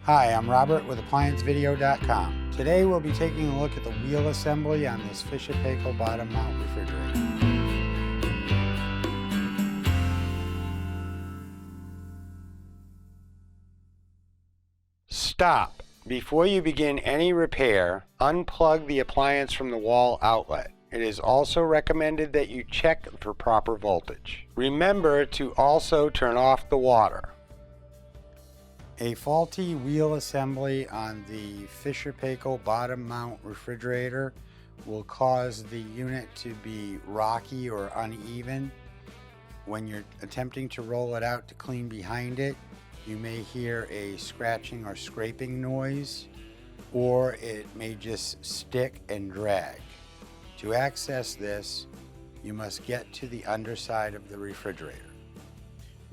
Hi, I'm Robert with ApplianceVideo.com. Today we'll be taking a look at the wheel assembly on this Fisher Paykel bottom mount refrigerator. Stop. Before you begin any repair, unplug the appliance from the wall outlet. It is also recommended that you check for proper voltage. Remember to also turn off the water. A faulty wheel assembly on the Fisher Paykel bottom mount refrigerator will cause the unit to be rocky or uneven. When you're attempting to roll it out to clean behind it, you may hear a scratching or scraping noise, or it may just stick and drag. To access this, you must get to the underside of the refrigerator.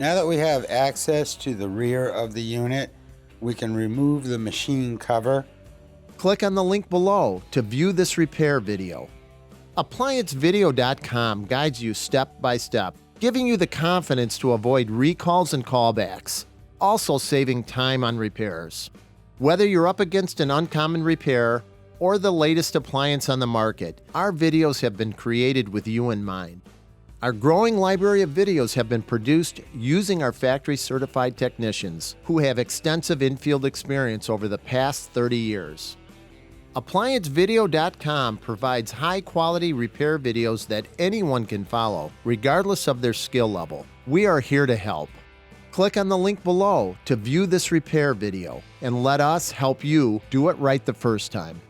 Now that we have access to the rear of the unit, we can remove the machine cover. Click on the link below to view this repair video. ApplianceVideo.com guides you step by step, giving you the confidence to avoid recalls and callbacks, also saving time on repairs. Whether you're up against an uncommon repair or the latest appliance on the market, our videos have been created with you in mind. Our growing library of videos have been produced using our factory-certified technicians who have extensive infield experience over the past 30 years. ApplianceVideo.com provides high-quality repair videos that anyone can follow, regardless of their skill level. We are here to help. Click on the link below to view this repair video and let us help you do it right the first time.